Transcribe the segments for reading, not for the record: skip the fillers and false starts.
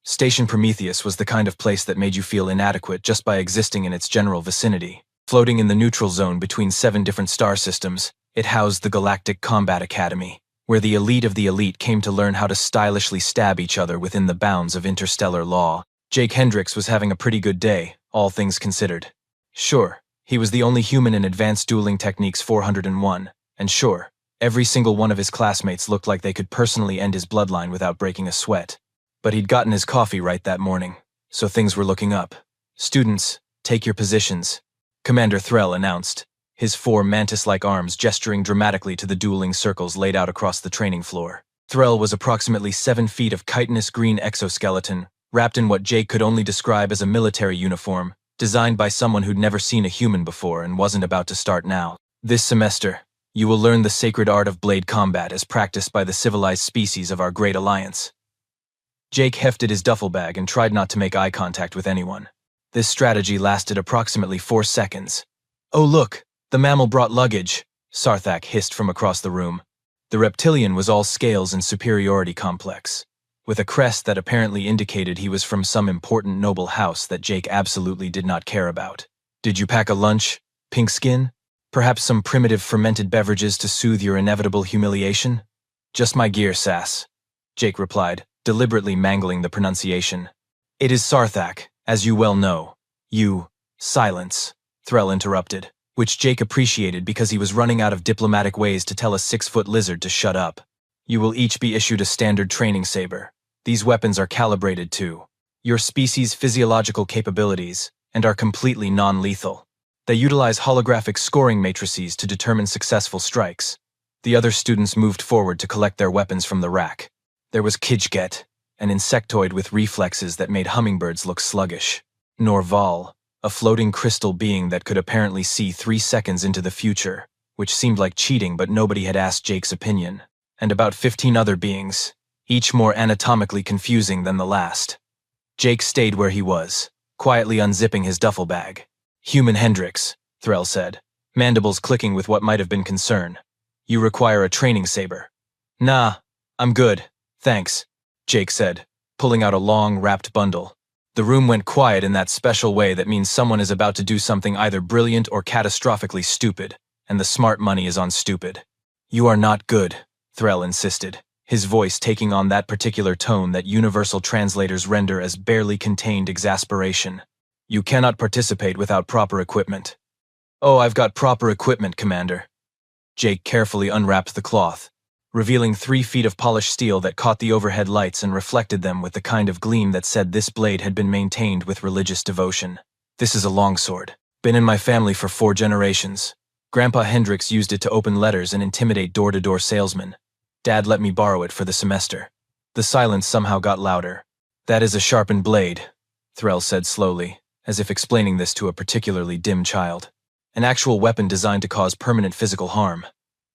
Station Prometheus was the kind of place that made you feel inadequate just by existing in its general vicinity. Floating in the neutral zone between 7 different star systems, it housed the Galactic Combat Academy, where the elite of the elite came to learn how to stylishly stab each other within the bounds of interstellar law. Jake Hendricks was having a pretty good day, all things considered. Sure, he was the only human in Advanced Dueling Techniques 401, and sure, every single one of his classmates looked like they could personally end his bloodline without breaking a sweat. But he'd gotten his coffee right that morning, so things were looking up. "Students, take your positions," Commander Threll announced, his 4 mantis-like arms gesturing dramatically to the dueling circles laid out across the training floor. Threll was approximately 7 feet of chitinous green exoskeleton, wrapped in what Jake could only describe as a military uniform, designed by someone who'd never seen a human before and wasn't about to start now. "This semester, you will learn the sacred art of blade combat as practiced by the civilized species of our great alliance." Jake hefted his duffel bag and tried not to make eye contact with anyone. This strategy lasted approximately 4 seconds. "Oh look, the mammal brought luggage," Sarthak hissed from across the room. The reptilian was all scales and superiority complex, with a crest that apparently indicated he was from some important noble house that Jake absolutely did not care about. "Did you pack a lunch, pink skin? Perhaps some primitive fermented beverages to soothe your inevitable humiliation?" "Just my gear, sass," Jake replied, deliberately mangling the pronunciation. "It is Sarthak, as you well know." Silence," Threll interrupted, which Jake appreciated because he was running out of diplomatic ways to tell a 6-foot lizard to shut up. "You will each be issued a standard training saber. These weapons are calibrated to your species' physiological capabilities and are completely non-lethal. They utilize holographic scoring matrices to determine successful strikes." The other students moved forward to collect their weapons from the rack. There was Kijget, an insectoid with reflexes that made hummingbirds look sluggish. Norval, a floating crystal being that could apparently see 3 seconds into the future, which seemed like cheating, but nobody had asked Jake's opinion. And about 15 other beings, each more anatomically confusing than the last. Jake stayed where he was, quietly unzipping his duffel bag. "Human Hendricks," Threll said, mandibles clicking with what might have been concern. "You require a training saber." "Nah, I'm good, thanks," Jake said, pulling out a long, wrapped bundle. The room went quiet in that special way that means someone is about to do something either brilliant or catastrophically stupid, and the smart money is on stupid. "You are not good," Threll insisted, his voice taking on that particular tone that universal translators render as barely contained exasperation. "You cannot participate without proper equipment." "Oh, I've got proper equipment, Commander." Jake carefully unwrapped the cloth, revealing 3 feet of polished steel that caught the overhead lights and reflected them with the kind of gleam that said this blade had been maintained with religious devotion. "This is a longsword. Been in my family for 4 generations. Grandpa Hendricks used it to open letters and intimidate door-to-door salesmen. Dad let me borrow it for the semester." The silence somehow got louder. "That is a sharpened blade," Threll said slowly, as if explaining this to a particularly dim child. "An actual weapon designed to cause permanent physical harm."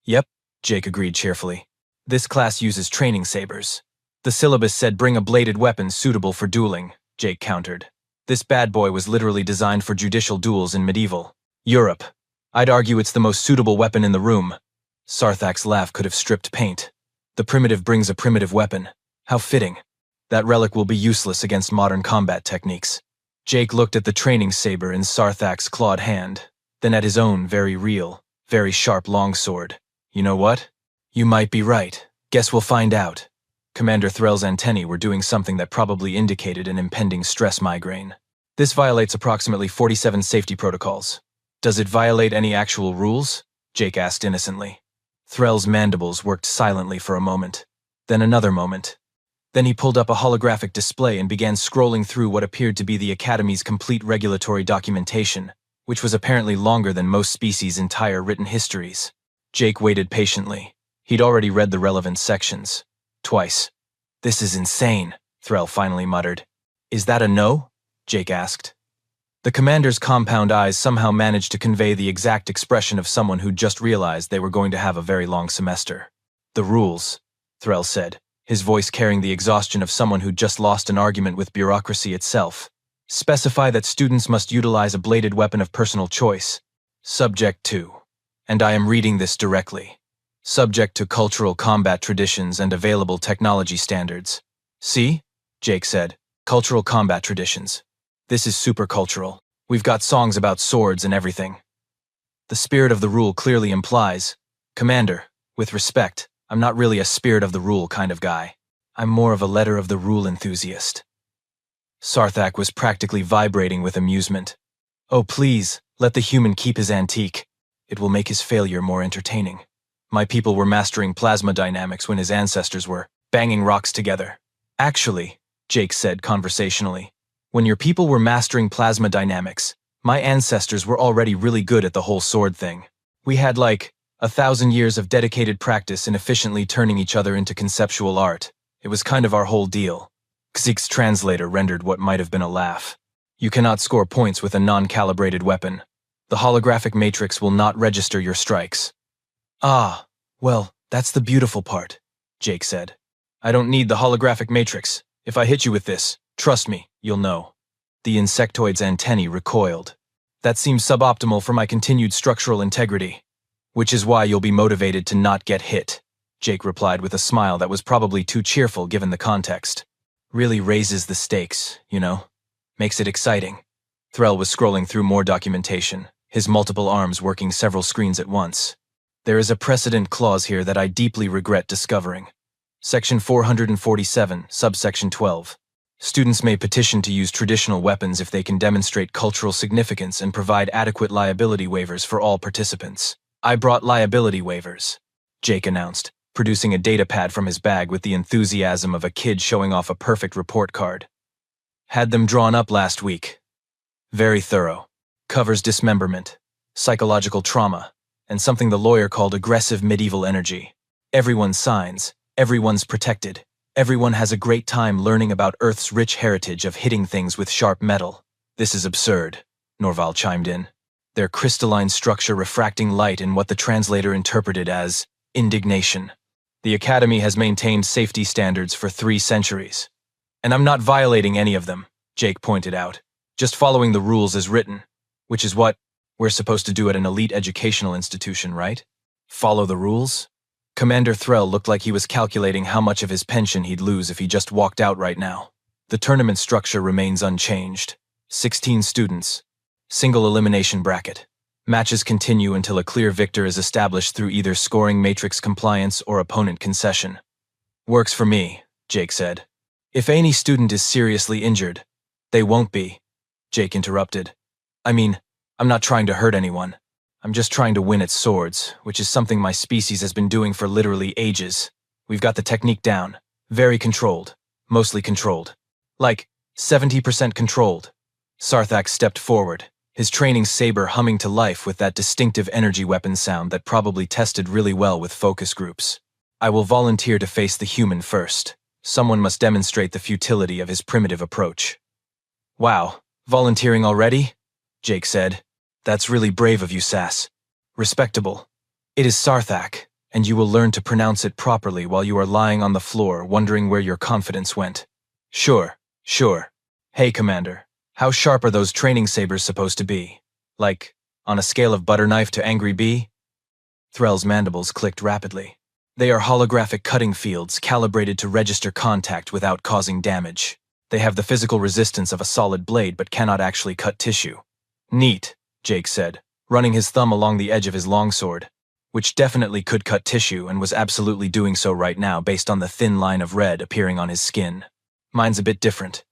"Yep," Jake agreed cheerfully. "This class uses training sabers." "The syllabus said bring a bladed weapon suitable for dueling," Jake countered. "This bad boy was literally designed for judicial duels in medieval Europe. I'd argue it's the most suitable weapon in the room." Sarthak's laugh could have stripped paint. "The primitive brings a primitive weapon. How fitting. That relic will be useless against modern combat techniques." Jake looked at the training saber in Sarthak's clawed hand, then at his own very real, very sharp longsword. "You know what? You might be right. Guess we'll find out." Commander Threll's antennae were doing something that probably indicated an impending stress migraine. "This violates approximately 47 safety protocols." "Does it violate any actual rules?" Jake asked innocently. Threll's mandibles worked silently for a moment, then another moment. Then he pulled up a holographic display and began scrolling through what appeared to be the Academy's complete regulatory documentation, which was apparently longer than most species' entire written histories. Jake waited patiently. He'd already read the relevant sections. Twice. "This is insane," Threll finally muttered. "Is that a no?" Jake asked. The commander's compound eyes somehow managed to convey the exact expression of someone who'd just realized they were going to have a very long semester. "The rules," Threll said, his voice carrying the exhaustion of someone who'd just lost an argument with bureaucracy itself, "specify that students must utilize a bladed weapon of personal choice. Subject to, and I am reading this directly, subject to cultural combat traditions and available technology standards." "See?" Jake said, Cultural combat traditions. This is super cultural. We've got songs about swords and everything. The spirit of the rule clearly implies, Commander, with respect, I'm not really a spirit of the rule kind of guy. I'm more of a letter of the rule enthusiast. Sarthak was practically vibrating with amusement. Oh please, let the human keep his antique. It will make his failure more entertaining. My people were mastering plasma dynamics when his ancestors were banging rocks together. Actually, Jake said conversationally, when your people were mastering plasma dynamics, my ancestors were already really good at the whole sword thing. We had like 1,000 years of dedicated practice in efficiently turning each other into conceptual art. It was kind of our whole deal. Xig's translator rendered what might have been a laugh. You cannot score points with a non-calibrated weapon. The holographic matrix will not register your strikes. Ah, well, that's the beautiful part, Jake said. I don't need the holographic matrix. If I hit you with this, trust me, you'll know. The insectoid's antennae recoiled. That seems suboptimal for my continued structural integrity. Which is why you'll be motivated to not get hit, Jake replied with a smile that was probably too cheerful given the context. Really raises the stakes, you know? Makes it exciting. Threll was scrolling through more documentation, his multiple arms working several screens at once. There is a precedent clause here that I deeply regret discovering. Section 447, subsection 12. Students may petition to use traditional weapons if they can demonstrate cultural significance and provide adequate liability waivers for all participants. I brought liability waivers, Jake announced, producing a data pad from his bag with the enthusiasm of a kid showing off a perfect report card. Had them drawn up last week. Very thorough. Covers dismemberment, psychological trauma, and something the lawyer called aggressive medieval energy. Everyone signs, everyone's protected, everyone has a great time learning about Earth's rich heritage of hitting things with sharp metal. This is absurd, Norval chimed in. Their crystalline structure refracting light in what the translator interpreted as indignation. The Academy has maintained safety standards for 3 centuries. And I'm not violating any of them, Jake pointed out. Just following the rules as written, which is what we're supposed to do at an elite educational institution, right? Follow the rules? Commander Threll looked like he was calculating how much of his pension he'd lose if he just walked out right now. The tournament structure remains unchanged. 16 students. Single elimination bracket. Matches continue until a clear victor is established through either scoring matrix compliance or opponent concession. Works for me, Jake said. If any student is seriously injured, they won't be, Jake interrupted. I mean, I'm not trying to hurt anyone. I'm just trying to win at swords, which is something my species has been doing for literally ages. We've got the technique down. Very controlled. Mostly controlled. Like, 70% controlled. Sarthak stepped forward, his training saber humming to life with that distinctive energy weapon sound that probably tested really well with focus groups. I will volunteer to face the human first. Someone must demonstrate the futility of his primitive approach. Wow, volunteering already? Jake said. That's really brave of you, Sass. Respectable. It is Sarthak, and you will learn to pronounce it properly while you are lying on the floor wondering where your confidence went. Sure. Hey, Commander, how sharp are those training sabers supposed to be? Like, on a scale of butter knife to angry bee? Threll's mandibles clicked rapidly. They are holographic cutting fields calibrated to register contact without causing damage. They have the physical resistance of a solid blade but cannot actually cut tissue. Neat, Jake said, running his thumb along the edge of his longsword, which definitely could cut tissue and was absolutely doing so right now based on the thin line of red appearing on his skin. Mine's a bit different.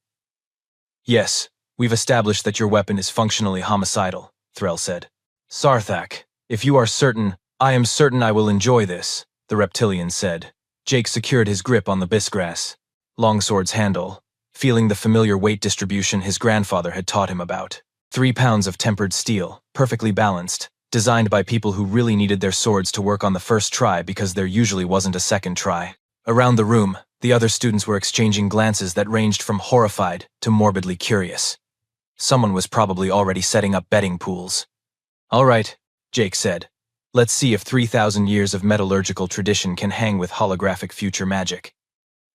Yes, we've established that your weapon is functionally homicidal, Threll said. Sarthak, if you are certain, I am certain I will enjoy this, the reptilian said. Jake secured his grip on the bisgrass, longsword's handle, feeling the familiar weight distribution his grandfather had taught him about. 3 pounds of tempered steel, perfectly balanced, designed by people who really needed their swords to work on the first try because there usually wasn't a second try. Around the room, the other students were exchanging glances that ranged from horrified to morbidly curious. Someone was probably already setting up betting pools. All right, Jake said. Let's see if 3,000 years of metallurgical tradition can hang with holographic future magic.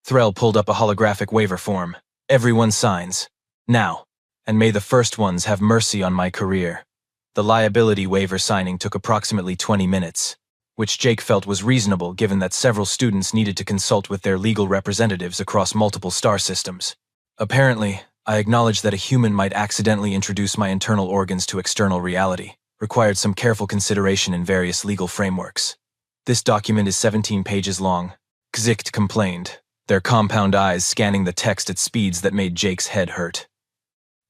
Threll pulled up a holographic waiver form. Everyone signs. Now. And may the first ones have mercy on my career. The liability waiver signing took approximately 20 minutes, which Jake felt was reasonable given that several students needed to consult with their legal representatives across multiple star systems. Apparently, I acknowledged that a human might accidentally introduce my internal organs to external reality, required some careful consideration in various legal frameworks. This document is 17 pages long. Gzicht complained, their compound eyes scanning the text at speeds that made Jake's head hurt.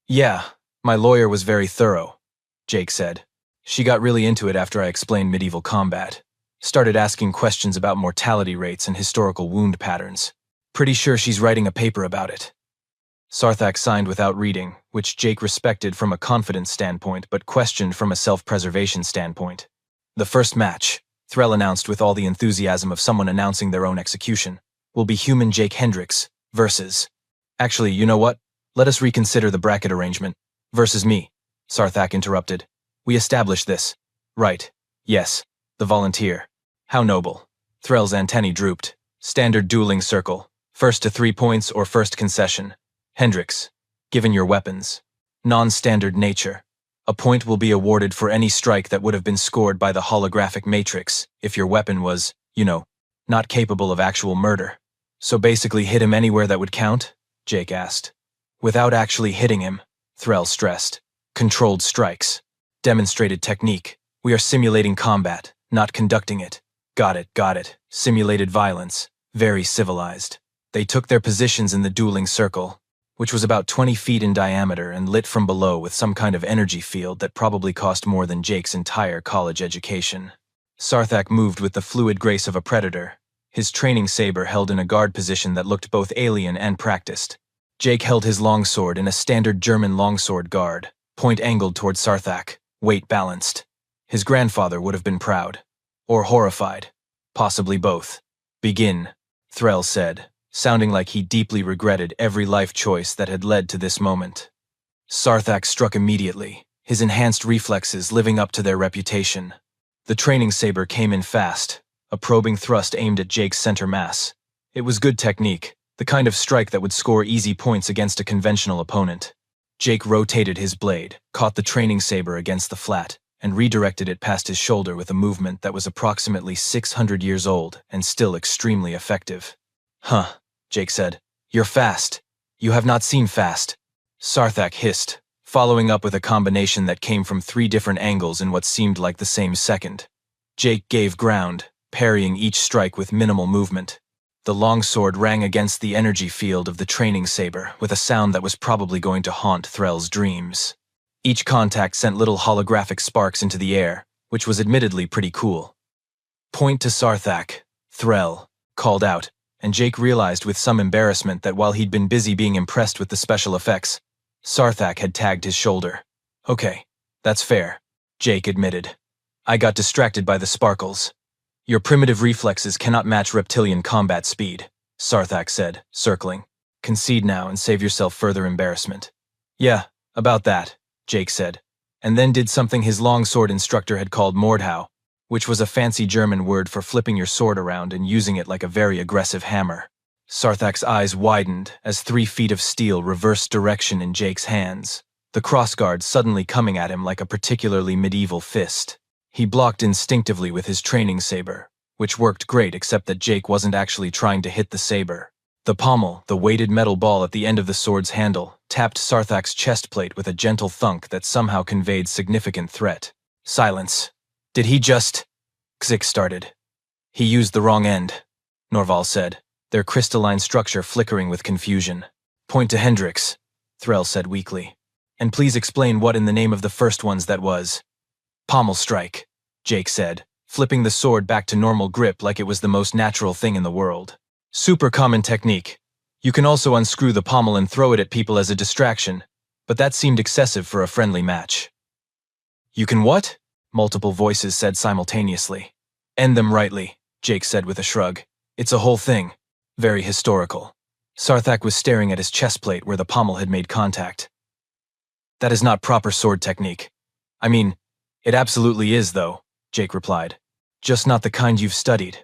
Yeah, my lawyer was very thorough, Jake said. She got really into it after I explained medieval combat. Started asking questions about mortality rates and historical wound patterns. Pretty sure she's writing a paper about it. Sarthak signed without reading, which Jake respected from a confidence standpoint but questioned from a self-preservation standpoint. The first match, Threll announced with all the enthusiasm of someone announcing their own execution, will be human Jake Hendricks versus... Actually, you know what? Let us reconsider the bracket arrangement. Versus me, Sarthak interrupted. We established this. Right. Yes. The volunteer. How noble. Threll's antennae drooped. Standard dueling circle. First to 3 points or first concession. Hendricks. Given your weapons. Non-standard nature. A point will be awarded for any strike that would have been scored by the holographic matrix if your weapon was, not capable of actual murder. So basically hit him anywhere that would count? Jake asked. Without actually hitting him, Threll stressed. Controlled strikes. Demonstrated technique. We are simulating combat, not conducting it. Got it. Simulated violence. Very civilized. They took their positions in the dueling circle, which was about 20 feet in diameter and lit from below with some kind of energy field that probably cost more than Jake's entire college education. Sarthak moved with the fluid grace of a predator, his training saber held in a guard position that looked both alien and practiced. Jake held his longsword in a standard German longsword guard, point angled toward Sarthak, weight balanced. His grandfather would have been proud. Or horrified. Possibly both. Begin, Threll said, sounding like he deeply regretted every life choice that had led to this moment. Sarthak struck immediately, his enhanced reflexes living up to their reputation. The training saber came in fast, a probing thrust aimed at Jake's center mass. It was good technique, the kind of strike that would score easy points against a conventional opponent. Jake rotated his blade, caught the training saber against the flat, and redirected it past his shoulder with a movement that was approximately 600 years old and still extremely effective. Huh, Jake said. You're fast. You have not seen fast. Sarthak hissed, following up with a combination that came from 3 different angles in what seemed like the same second. Jake gave ground, parrying each strike with minimal movement. The longsword rang against the energy field of the training saber with a sound that was probably going to haunt Threll's dreams. Each contact sent little holographic sparks into the air, which was admittedly pretty cool. Point to Sarthak, Threll called out, and Jake realized with some embarrassment that while he'd been busy being impressed with the special effects, Sarthak had tagged his shoulder. Okay, that's fair, Jake admitted. I got distracted by the sparkles. Your primitive reflexes cannot match reptilian combat speed, Sarthak said, circling. Concede now and save yourself further embarrassment. Yeah, about that, Jake said, and then did something his longsword instructor had called Mordhau, which was a fancy German word for flipping your sword around and using it like a very aggressive hammer. Sarthak's eyes widened as 3 feet of steel reversed direction in Jake's hands, the crossguard suddenly coming at him like a particularly medieval fist. He blocked instinctively with his training saber, which worked great except that Jake wasn't actually trying to hit the saber. The pommel, the weighted metal ball at the end of the sword's handle, tapped Sarthak's chest plate with a gentle thunk that somehow conveyed significant threat. Silence. Did he just... Gzik started. He used the wrong end, Norval said, their crystalline structure flickering with confusion. Point to Hendricks, Threll said weakly. And please explain what in the name of the first ones that was. Pommel strike, Jake said, flipping the sword back to normal grip like it was the most natural thing in the world. Super common technique. You can also unscrew the pommel and throw it at people as a distraction, but that seemed excessive for a friendly match. You can what? Multiple voices said simultaneously. End them rightly, Jake said with a shrug. It's a whole thing. Very historical. Sarthak was staring at his chest plate where the pommel had made contact. That is not proper sword technique. I mean, it absolutely is though, Jake replied. Just not the kind you've studied.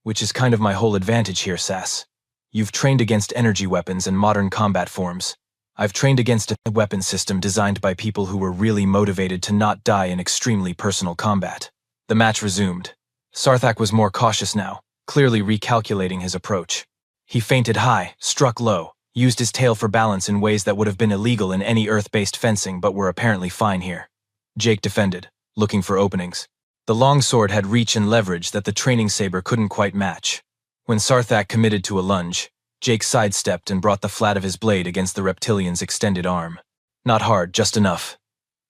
Which is kind of my whole advantage here, Sass. You've trained against energy weapons and modern combat forms. I've trained against a weapon system designed by people who were really motivated to not die in extremely personal combat. The match resumed. Sarthak was more cautious now, clearly recalculating his approach. He feinted high, struck low, Used his tail for balance in ways that would have been illegal in any Earth-based fencing but were apparently fine here. Jake defended, looking for openings. The longsword had reach and leverage that the training saber couldn't quite match. When Sarthak committed to a lunge, Jake sidestepped and brought the flat of his blade against the reptilian's extended arm. Not hard, just enough.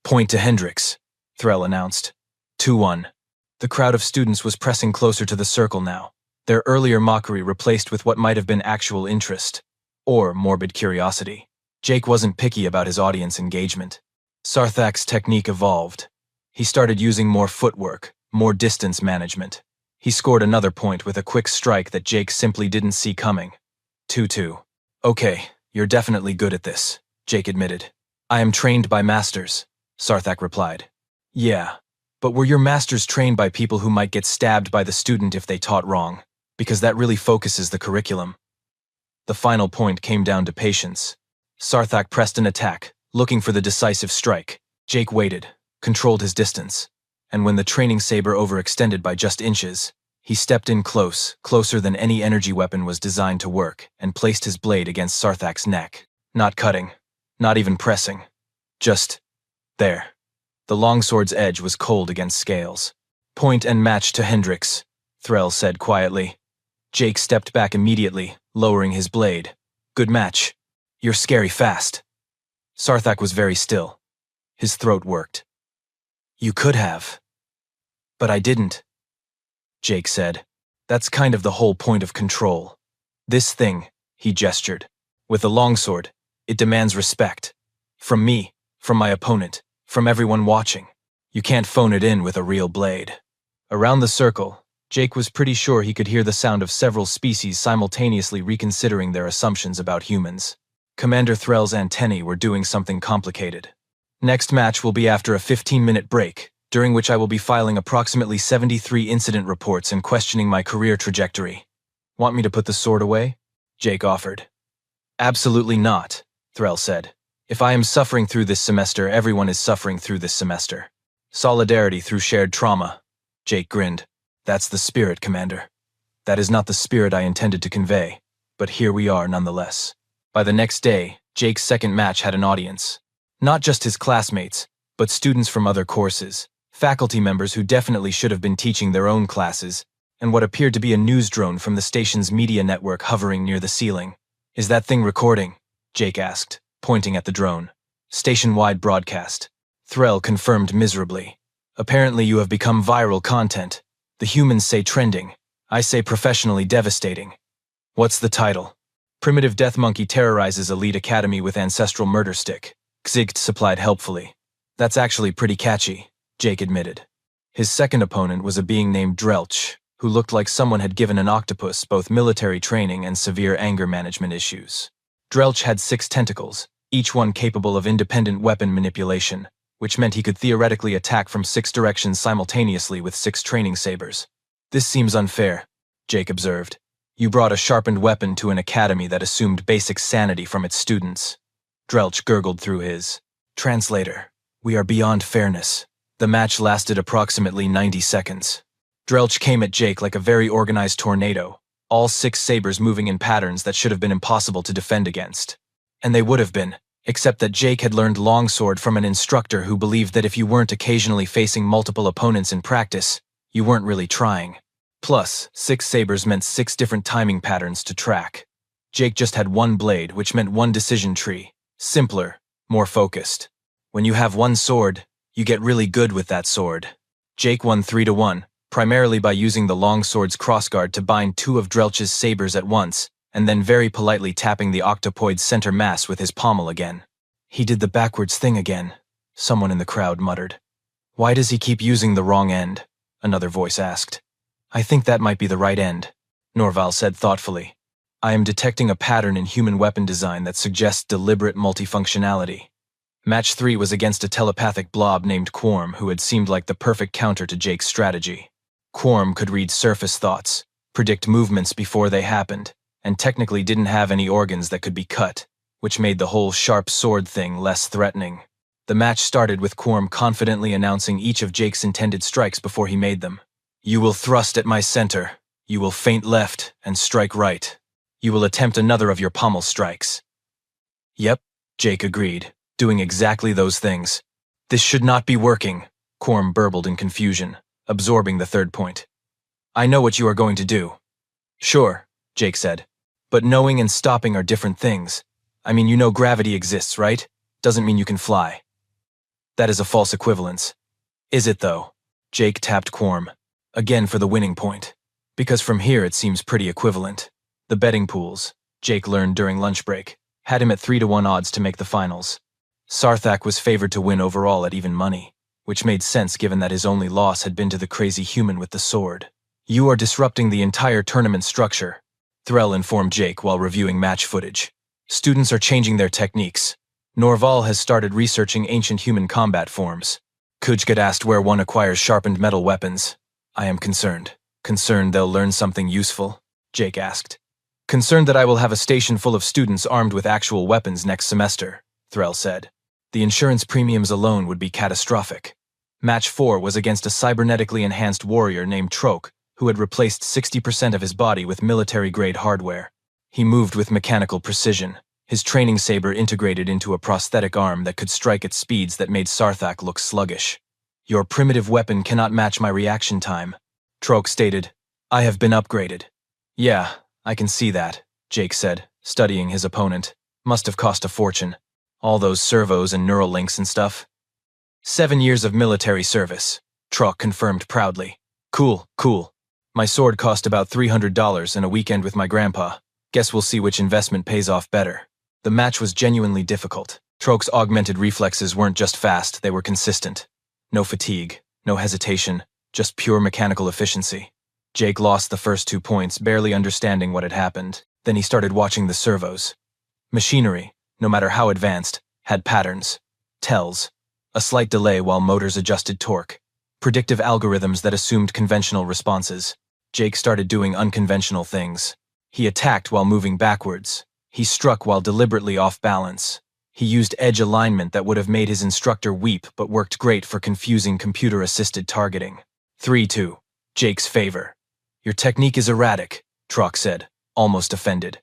Point to Hendrix, Threll announced. 2-1. The crowd of students was pressing closer to the circle now, their earlier mockery replaced with what might have been actual interest, or morbid curiosity. Jake wasn't picky about his audience engagement. Sarthak's technique evolved. He started using more footwork, more distance management. He scored another point with a quick strike that Jake simply didn't see coming. 2-2. Okay, you're definitely good at this, Jake admitted. I am trained by masters, Sarthak replied. Yeah, but were your masters trained by people who might get stabbed by the student if they taught wrong? Because that really focuses the curriculum. The final point came down to patience. Sarthak pressed an attack, looking for the decisive strike. Jake waited, controlled his distance, and when the training saber overextended by just inches, he stepped in closer than any energy weapon was designed to work, and placed his blade against Sarthak's neck. Not cutting, not even pressing. Just there. The longsword's edge was cold against scales. Point and match to Hendrix, Threll said quietly. Jake stepped back immediately, lowering his blade. Good match. You're scary fast. Sarthak was very still. His throat worked. You could have. But I didn't, Jake said. That's kind of the whole point of control. This thing, he gestured. With the longsword, it demands respect. From me, from my opponent, from everyone watching. You can't phone it in with a real blade. Around the circle, Jake was pretty sure he could hear the sound of several species simultaneously reconsidering their assumptions about humans. Commander Threll's antennae were doing something complicated. Next match will be after a 15-minute break, during which I will be filing approximately 73 incident reports and questioning my career trajectory. Want me to put the sword away? Jake offered. Absolutely not, Threll said. If I am suffering through this semester, everyone is suffering through this semester. Solidarity through shared trauma. Jake grinned. That's the spirit, Commander. That is not the spirit I intended to convey, but here we are nonetheless. By the next day, Jake's second match had an audience. Not just his classmates, but students from other courses, faculty members who definitely should have been teaching their own classes, and what appeared to be a news drone from the station's media network hovering near the ceiling. Is that thing recording? Jake asked, pointing at the drone. Station-wide broadcast. Threll confirmed miserably. Apparently you have become viral content. The humans say trending. I say professionally devastating. What's the title? Primitive Death Monkey terrorizes elite academy with ancestral murder stick. Xigt supplied helpfully. That's actually pretty catchy, Jake admitted. His second opponent was a being named Drelch, who looked like someone had given an octopus both military training and severe anger management issues. Drelch had 6 tentacles, each one capable of independent weapon manipulation, which meant he could theoretically attack from 6 directions simultaneously with 6 training sabers. This seems unfair, Jake observed. You brought a sharpened weapon to an academy that assumed basic sanity from its students. Drelch gurgled through his. Translator, we are beyond fairness. The match lasted approximately 90 seconds. Drelch came at Jake like a very organized tornado, all 6 sabers moving in patterns that should have been impossible to defend against. And they would have been, except that Jake had learned Longsword from an instructor who believed that if you weren't occasionally facing multiple opponents in practice, you weren't really trying. Plus, 6 sabers meant 6 different timing patterns to track. Jake just had 1 blade, which meant 1 decision tree. Simpler, more focused. When you have 1 sword, you get really good with that sword. Jake won 3-1, primarily by using the longsword's crossguard to bind 2 of Drelch's sabers at once, and then very politely tapping the octopoid's center mass with his pommel again. He did the backwards thing again, someone in the crowd muttered. Why does he keep using the wrong end? Another voice asked. I think that might be the right end, Norval said thoughtfully. I am detecting a pattern in human weapon design that suggests deliberate multifunctionality. Match 3 was against a telepathic blob named Quorm who had seemed like the perfect counter to Jake's strategy. Quorm could read surface thoughts, predict movements before they happened, and technically didn't have any organs that could be cut, which made the whole sharp sword thing less threatening. The match started with Quorm confidently announcing each of Jake's intended strikes before he made them. You will thrust at my center. You will feint left and strike right. You will attempt another of your pommel strikes. Yep, Jake agreed, doing exactly those things. This should not be working, Quorm burbled in confusion, absorbing the third point. I know what you are going to do. Sure, Jake said. But knowing and stopping are different things. I mean, you know gravity exists, right? Doesn't mean you can fly. That is a false equivalence. Is it, though? Jake tapped Quorm, again for the winning point. Because from here it seems pretty equivalent. The betting pools, Jake learned during lunch break, had him at 3-to-1 odds to make the finals. Sarthak was favored to win overall at even money, which made sense given that his only loss had been to the crazy human with the sword. You are disrupting the entire tournament structure, Threll informed Jake while reviewing match footage. Students are changing their techniques. Norval has started researching ancient human combat forms. Kujgat asked where one acquires sharpened metal weapons. I am concerned. Concerned they'll learn something useful? Jake asked. Concerned that I will have a station full of students armed with actual weapons next semester, Threll said. The insurance premiums alone would be catastrophic. Match 4 was against a cybernetically enhanced warrior named Troke, who had replaced 60% of his body with military-grade hardware. He moved with mechanical precision, his training saber integrated into a prosthetic arm that could strike at speeds that made Sarthak look sluggish. Your primitive weapon cannot match my reaction time, Troke stated. I have been upgraded. Yeah, I can see that, Jake said, studying his opponent. Must have cost a fortune. All those servos and neural links and stuff. 7 years of military service, Troke confirmed proudly. Cool, cool. My sword cost about $300 and a weekend with my grandpa. Guess we'll see which investment pays off better. The match was genuinely difficult. Troke's augmented reflexes weren't just fast, they were consistent. No fatigue, no hesitation, just pure mechanical efficiency. Jake lost the first 2 points, barely understanding what had happened. Then he started watching the servos. Machinery, no matter how advanced, had patterns, tells, a slight delay while motors adjusted torque, predictive algorithms that assumed conventional responses. Jake started doing unconventional things. He attacked while moving backwards. He struck while deliberately off balance. He used edge alignment that would have made his instructor weep but worked great for confusing computer-assisted targeting. 3-2. Jake's favor. Your technique is erratic, Trock said, almost offended.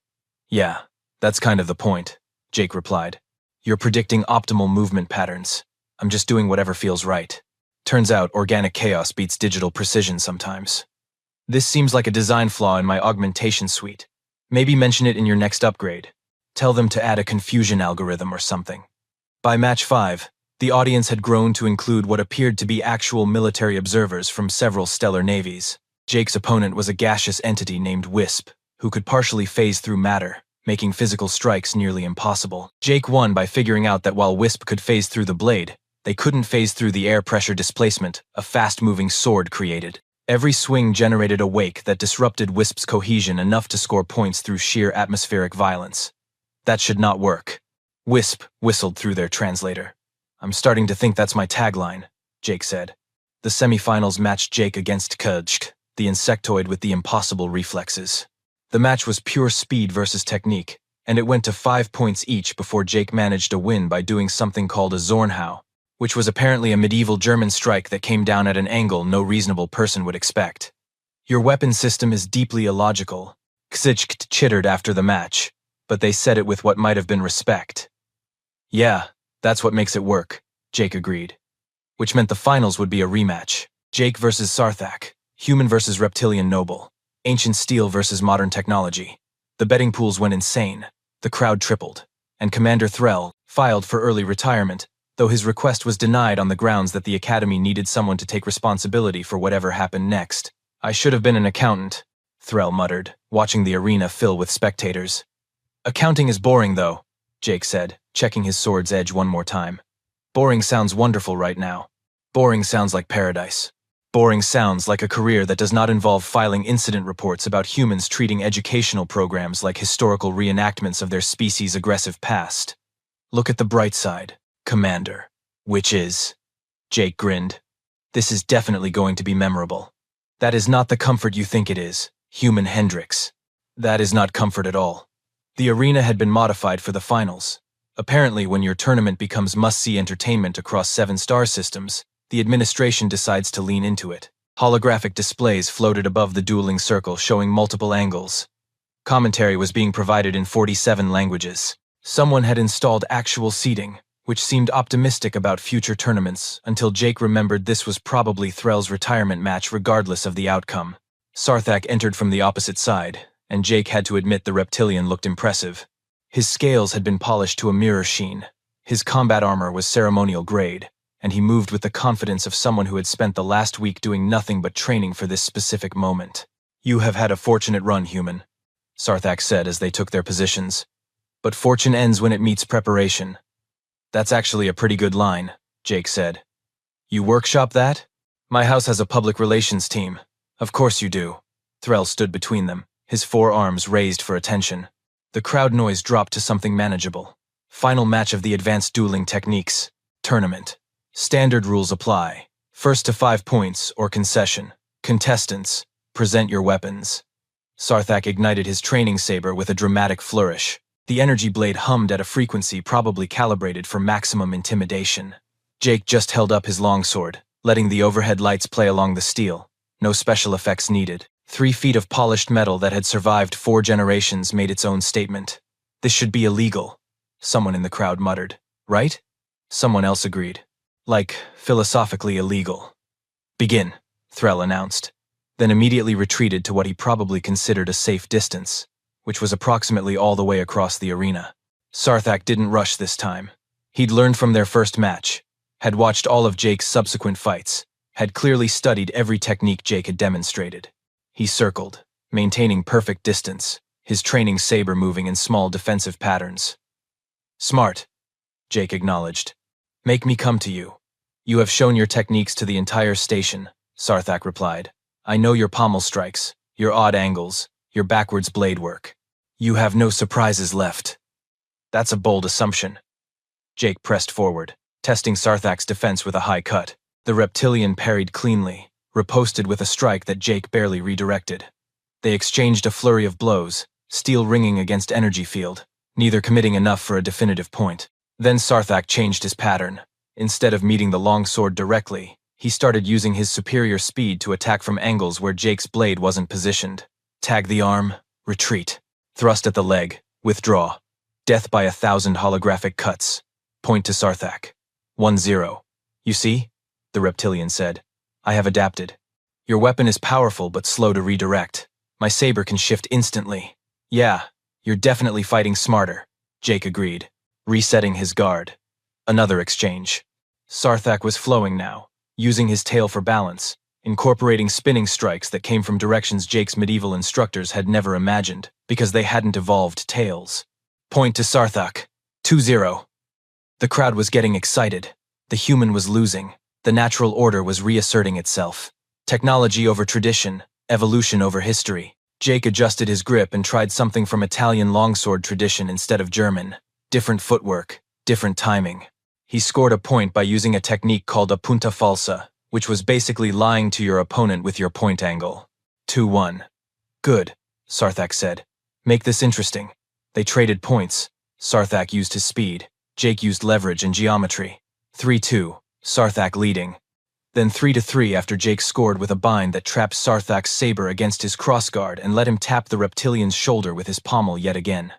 Yeah, that's kind of the point, Jake replied. You're predicting optimal movement patterns. I'm just doing whatever feels right. Turns out organic chaos beats digital precision sometimes. This seems like a design flaw in my augmentation suite. Maybe mention it in your next upgrade. Tell them to add a confusion algorithm or something. By match 5, the audience had grown to include what appeared to be actual military observers from several stellar navies. Jake's opponent was a gaseous entity named Wisp, who could partially phase through matter, making physical strikes nearly impossible. Jake won by figuring out that while Wisp could phase through the blade, they couldn't phase through the air pressure displacement a fast-moving sword created. Every swing generated a wake that disrupted Wisp's cohesion enough to score points through sheer atmospheric violence. That should not work. Wisp whistled through their translator. I'm starting to think that's my tagline, Jake said. The semifinals matched Jake against Kudsk, the insectoid with the impossible reflexes. The match was pure speed versus technique, and it went to 5 points each before Jake managed a win by doing something called a Zornhau, which was apparently a medieval German strike that came down at an angle no reasonable person would expect. Your weapon system is deeply illogical, Kzyczkt chittered after the match, but they said it with what might have been respect. Yeah, that's what makes it work, Jake agreed. Which meant the finals would be a rematch. Jake versus Sarthak, human versus reptilian noble, ancient steel versus modern technology. The betting pools went insane, the crowd tripled, and Commander Threll filed for early retirement, though his request was denied on the grounds that the Academy needed someone to take responsibility for whatever happened next. I should have been an accountant, Threll muttered, watching the arena fill with spectators. Accounting is boring, though, Jake said, checking his sword's edge one more time. Boring sounds wonderful right now. Boring sounds like paradise. Boring sounds like a career that does not involve filing incident reports about humans treating educational programs like historical reenactments of their species' aggressive past. Look at the bright side, Commander. Which is? Jake grinned. This is definitely going to be memorable. That is not the comfort you think it is, human Hendrix. That is not comfort at all. The arena had been modified for the finals. Apparently, when your tournament becomes must-see entertainment across 7 star systems, the administration decides to lean into it. Holographic displays floated above the dueling circle showing multiple angles. Commentary was being provided in 47 languages. Someone had installed actual seating, which seemed optimistic about future tournaments until Jake remembered this was probably Threll's retirement match regardless of the outcome. Sarthak entered from the opposite side, and Jake had to admit the reptilian looked impressive. His scales had been polished to a mirror sheen, his combat armor was ceremonial grade, and he moved with the confidence of someone who had spent the last week doing nothing but training for this specific moment. "You have had a fortunate run, human," Sarthak said as they took their positions. "But fortune ends when it meets preparation." "That's actually a pretty good line," Jake said. "You workshop that?" "My house has a public relations team." "Of course you do." Threll stood between them, his forearms raised for attention. The crowd noise dropped to something manageable. Final match of the Advanced Dueling Techniques Tournament. Standard rules apply. First to 5 points or concession. Contestants, present your weapons. Sarthak ignited his training saber with a dramatic flourish. The energy blade hummed at a frequency probably calibrated for maximum intimidation. Jake just held up his longsword, letting the overhead lights play along the steel. No special effects needed. 3 feet of polished metal that had survived 4 generations made its own statement. "This should be illegal," someone in the crowd muttered. "Right?" Someone else agreed. "Like, philosophically illegal." "Begin," Threll announced, then immediately retreated to what he probably considered a safe distance, which was approximately all the way across the arena. Sarthak didn't rush this time. He'd learned from their first match, had watched all of Jake's subsequent fights, had clearly studied every technique Jake had demonstrated. He circled, maintaining perfect distance, his training saber moving in small defensive patterns. "Smart," Jake acknowledged. "Make me come to you." "You have shown your techniques to the entire station," Sarthak replied. "I know your pommel strikes, your odd angles, your backwards blade work. You have no surprises left." "That's a bold assumption." Jake pressed forward, testing Sarthak's defense with a high cut. The reptilian parried cleanly, riposted with a strike that Jake barely redirected. They exchanged a flurry of blows, steel ringing against energy field, neither committing enough for a definitive point. Then Sarthak changed his pattern. Instead of meeting the longsword directly, he started using his superior speed to attack from angles where Jake's blade wasn't positioned. Tag the arm, retreat. Thrust at the leg, withdraw. Death by 1,000 holographic cuts. Point to Sarthak. 1-0. "You see?" the reptilian said. "I have adapted. Your weapon is powerful but slow to redirect. My saber can shift instantly." "Yeah, you're definitely fighting smarter," Jake agreed, resetting his guard. Another exchange. Sarthak was flowing now, using his tail for balance, incorporating spinning strikes that came from directions Jake's medieval instructors had never imagined, because they hadn't evolved tails. "Point to Sarthak. 2-0. The crowd was getting excited. The human was losing. The natural order was reasserting itself. Technology over tradition, evolution over history. Jake adjusted his grip and tried something from Italian longsword tradition instead of German. Different footwork, different timing. He scored a point by using a technique called a punta falsa, which was basically lying to your opponent with your point angle. 2-1. "Good," Sarthak said. "Make this interesting." They traded points. Sarthak used his speed. Jake used leverage and geometry. 3-2, Sarthak leading. Then 3-3 after Jake scored with a bind that trapped Sarthak's saber against his crossguard and let him tap the reptilian's shoulder with his pommel yet again.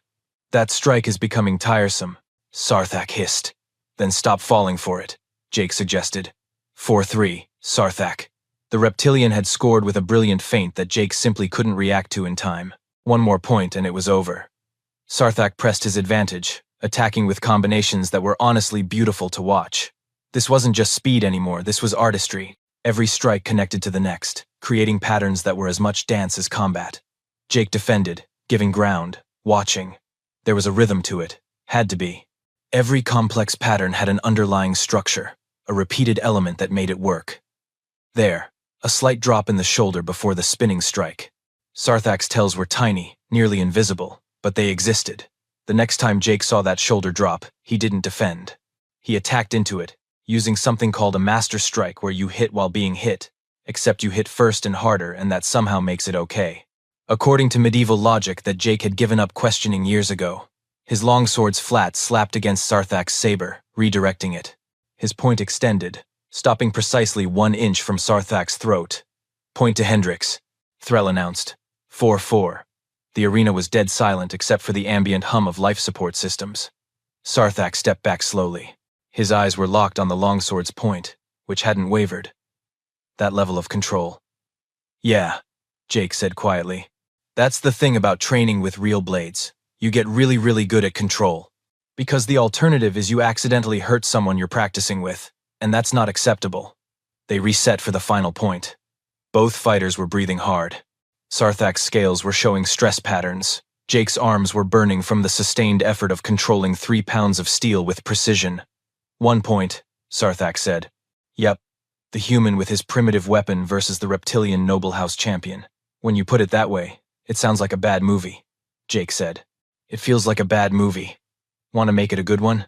"That strike is becoming tiresome," Sarthak hissed. "Then stop falling for it," Jake suggested. 4-3, Sarthak. The reptilian had scored with a brilliant feint that Jake simply couldn't react to in time. One more point and it was over. Sarthak pressed his advantage, attacking with combinations that were honestly beautiful to watch. This wasn't just speed anymore, this was artistry. Every strike connected to the next, creating patterns that were as much dance as combat. Jake defended, giving ground, watching. There was a rhythm to it. Had to be. Every complex pattern had an underlying structure, a repeated element that made it work. There, a slight drop in the shoulder before the spinning strike. Sarthak's tells were tiny, nearly invisible, but they existed. The next time Jake saw that shoulder drop, he didn't defend. He attacked into it, using something called a master strike where you hit while being hit, except you hit first and harder and that somehow makes it okay. According to medieval logic that Jake had given up questioning years ago, his longsword's flat slapped against Sarthak's saber, redirecting it. His point extended, stopping precisely 1 inch from Sarthak's throat. "Point to Hendrix," Threll announced. 4-4. The arena was dead silent except for the ambient hum of life support systems. Sarthak stepped back slowly. His eyes were locked on the longsword's point, which hadn't wavered. That level of control. Yeah, Jake said quietly. That's the thing about training with real blades. You get really, really good at control. Because the alternative is you accidentally hurt someone you're practicing with, and that's not acceptable. They reset for the final point. Both fighters were breathing hard. Sarthak's scales were showing stress patterns. Jake's arms were burning from the sustained effort of controlling 3 pounds of steel with precision. 1 point, Sarthak said. Yep, the human with his primitive weapon versus the reptilian noble house champion. When you put it that way, it sounds like a bad movie, Jake said. It feels like a bad movie. Want to make it a good one?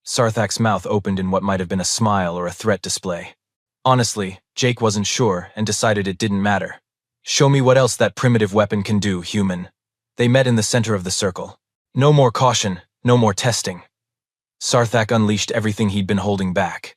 Sarthak's mouth opened in what might have been a smile or a threat display. Honestly, Jake wasn't sure and decided it didn't matter. Show me what else that primitive weapon can do, human. They met in the center of the circle. No more caution, no more testing. Sarthak unleashed everything he'd been holding back.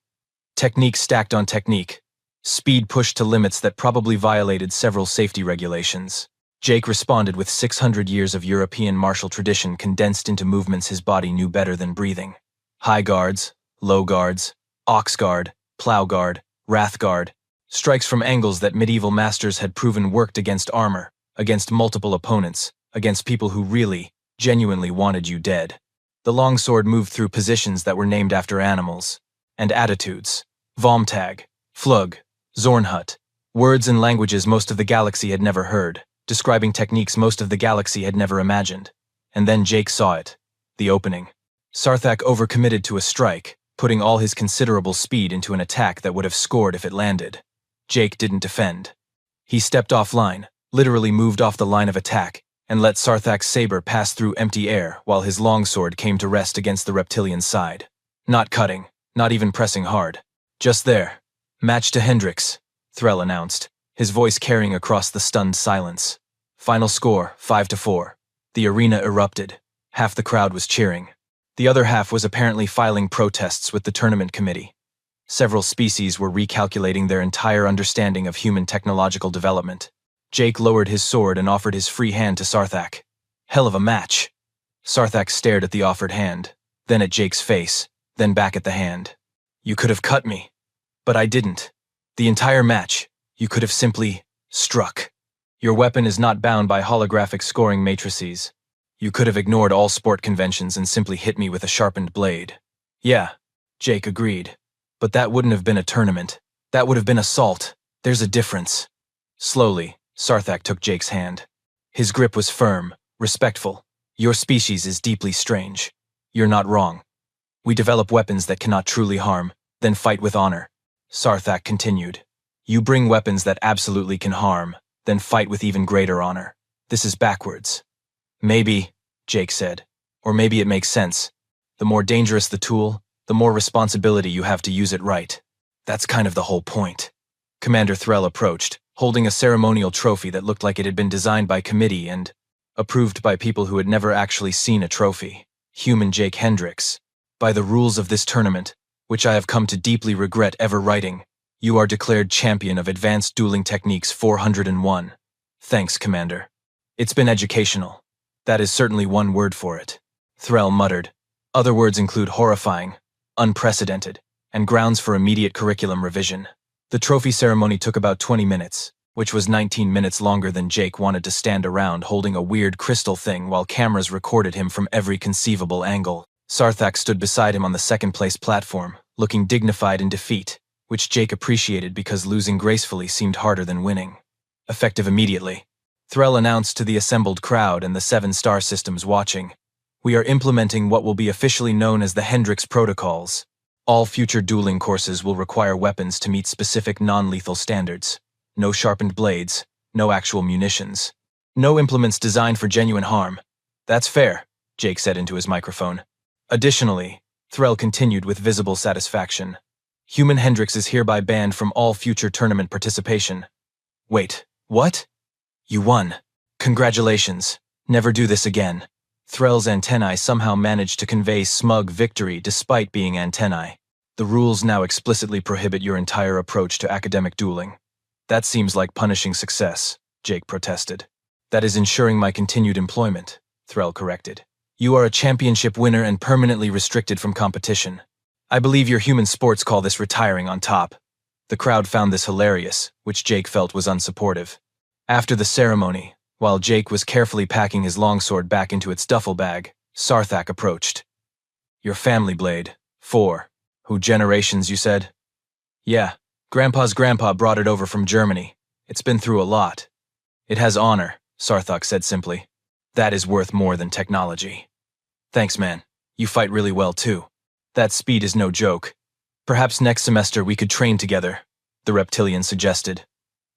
Technique stacked on technique. Speed pushed to limits that probably violated several safety regulations. Jake responded with 600 years of European martial tradition condensed into movements his body knew better than breathing. High guards, low guards, ox guard, plow guard, wrath guard. Strikes from angles that medieval masters had proven worked against armor, against multiple opponents, against people who really, genuinely wanted you dead. The longsword moved through positions that were named after animals. And attitudes. Vomtag, Flug, Zornhut. Words and languages most of the galaxy had never heard, describing techniques most of the galaxy had never imagined. And then Jake saw it. The opening. Sarthak overcommitted to a strike, putting all his considerable speed into an attack that would have scored if it landed. Jake didn't defend. He stepped offline, literally moved off the line of attack, and let Sarthak's saber pass through empty air while his longsword came to rest against the reptilian side. Not cutting, not even pressing hard. Just there. Match to Hendrix, Threll announced, his voice carrying across the stunned silence. Final score, 5-4. The arena erupted. Half the crowd was cheering. The other half was apparently filing protests with the tournament committee. Several species were recalculating their entire understanding of human technological development. Jake lowered his sword and offered his free hand to Sarthak. Hell of a match. Sarthak stared at the offered hand, then at Jake's face, then back at the hand. You could have cut me. But I didn't. The entire match, you could have simply struck. Your weapon is not bound by holographic scoring matrices. You could have ignored all sport conventions and simply hit me with a sharpened blade. Yeah, Jake agreed. But that wouldn't have been a tournament. That would have been assault. There's a difference. Slowly, Sarthak took Jake's hand. His grip was firm, respectful. Your species is deeply strange. You're not wrong. We develop weapons that cannot truly harm, then fight with honor. Sarthak continued. You bring weapons that absolutely can harm, then fight with even greater honor. This is backwards. Maybe, Jake said. Or maybe it makes sense. The more dangerous the tool, the more responsibility you have to use it right. That's kind of the whole point. Commander Threll approached, holding a ceremonial trophy that looked like it had been designed by committee and approved by people who had never actually seen a trophy. Human Jake Hendrix. By the rules of this tournament, which I have come to deeply regret ever writing, you are declared champion of Advanced Dueling Techniques 401. Thanks, Commander. It's been educational. That is certainly one word for it. Threll muttered. Other words include horrifying, unprecedented, and grounds for immediate curriculum revision. The trophy ceremony took about 20 minutes, which was 19 minutes longer than Jake wanted to stand around holding a weird crystal thing while cameras recorded him from every conceivable angle. Sarthak stood beside him on the second-place platform, looking dignified in defeat, which Jake appreciated because losing gracefully seemed harder than winning. Effective immediately, Threll announced to the assembled crowd and the 7 star systems watching, we are implementing what will be officially known as the Hendrix Protocols. All future dueling courses will require weapons to meet specific non-lethal standards. No sharpened blades, no actual munitions. No implements designed for genuine harm. That's fair, Jake said into his microphone. Additionally, Threll continued with visible satisfaction. Human Hendrix is hereby banned from all future tournament participation. Wait, what? You won. Congratulations. Never do this again. Threll's antennae somehow managed to convey smug victory despite being antennae. The rules now explicitly prohibit your entire approach to academic dueling. That seems like punishing success, Jake protested. That is ensuring my continued employment, Threll corrected. You are a championship winner and permanently restricted from competition. I believe your human sports call this retiring on top. The crowd found this hilarious, which Jake felt was unsupportive. After the ceremony, while Jake was carefully packing his longsword back into its duffel bag, Sarthak approached. Your family blade, 4. Who generations, you said? Yeah, Grandpa's grandpa brought it over from Germany. It's been through a lot. It has honor, Sarthak said simply. That is worth more than technology. Thanks, man. You fight really well, too. That speed is no joke. Perhaps next semester we could train together, the reptilian suggested.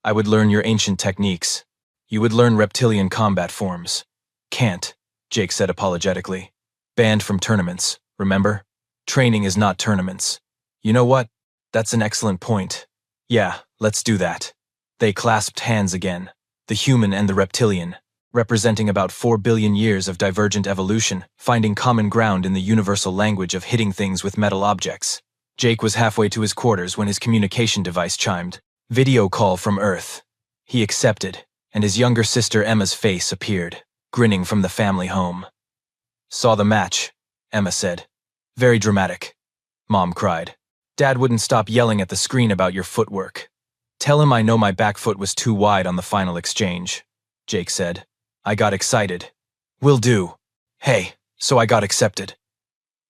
I would learn your ancient techniques. You would learn reptilian combat forms. Can't, Jake said apologetically. Banned from tournaments, remember? Training is not tournaments. You know what? That's an excellent point. Yeah, let's do that. They clasped hands again, the human and the reptilian, representing about 4 billion years of divergent evolution, finding common ground in the universal language of hitting things with metal objects. Jake was halfway to his quarters when his communication device chimed. Video call from Earth. He accepted, and his younger sister Emma's face appeared, grinning from the family home. Saw the match, Emma said. Very dramatic. Mom cried. Dad wouldn't stop yelling at the screen about your footwork. Tell him I know my back foot was too wide on the final exchange, Jake said. I got excited. Will do. Hey, so I got accepted.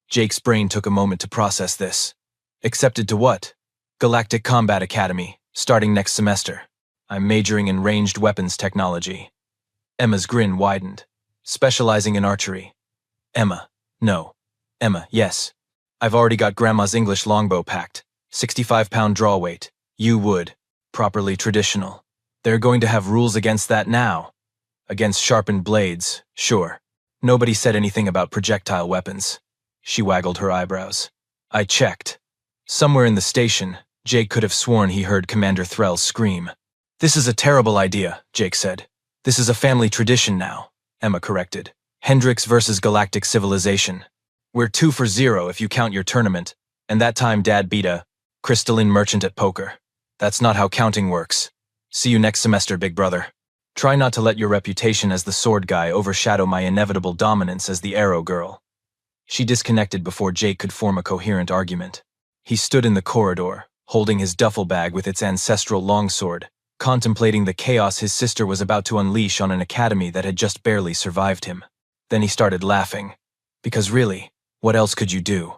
Jake's brain took a moment to process this. Accepted to what? Galactic Combat Academy, starting next semester. I'm majoring in ranged weapons technology. Emma's grin widened. Specializing in archery. Emma, no. Emma, yes. I've already got Grandma's English longbow packed. 65-pound draw weight. You would. Properly traditional. They're going to have rules against that now. Against sharpened blades, sure. Nobody said anything about projectile weapons. She waggled her eyebrows. I checked. Somewhere in the station, Jake could have sworn he heard Commander Threll scream. This is a terrible idea, Jake said. This is a family tradition now, Emma corrected. Hendrix versus Galactic civilization. We're 2 for 0 if you count your tournament, and that time Dad beat a crystalline merchant at poker. That's not how counting works. See you next semester, big brother. Try not to let your reputation as the sword guy overshadow my inevitable dominance as the arrow girl. She disconnected before Jake could form a coherent argument. He stood in the corridor, holding his duffel bag with its ancestral longsword, contemplating the chaos his sister was about to unleash on an academy that had just barely survived him. Then he started laughing. Because really, what else could you do?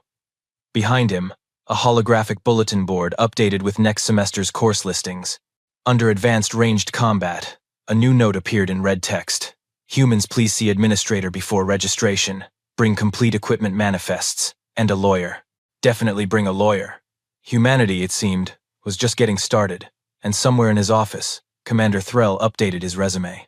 Behind him, a holographic bulletin board updated with next semester's course listings. Under Advanced Ranged Combat, a new note appeared in red text. Humans, please see administrator before registration. Bring complete equipment manifests. And a lawyer. Definitely bring a lawyer. Humanity, it seemed, was just getting started, and somewhere in his office, Commander Threll updated his resume.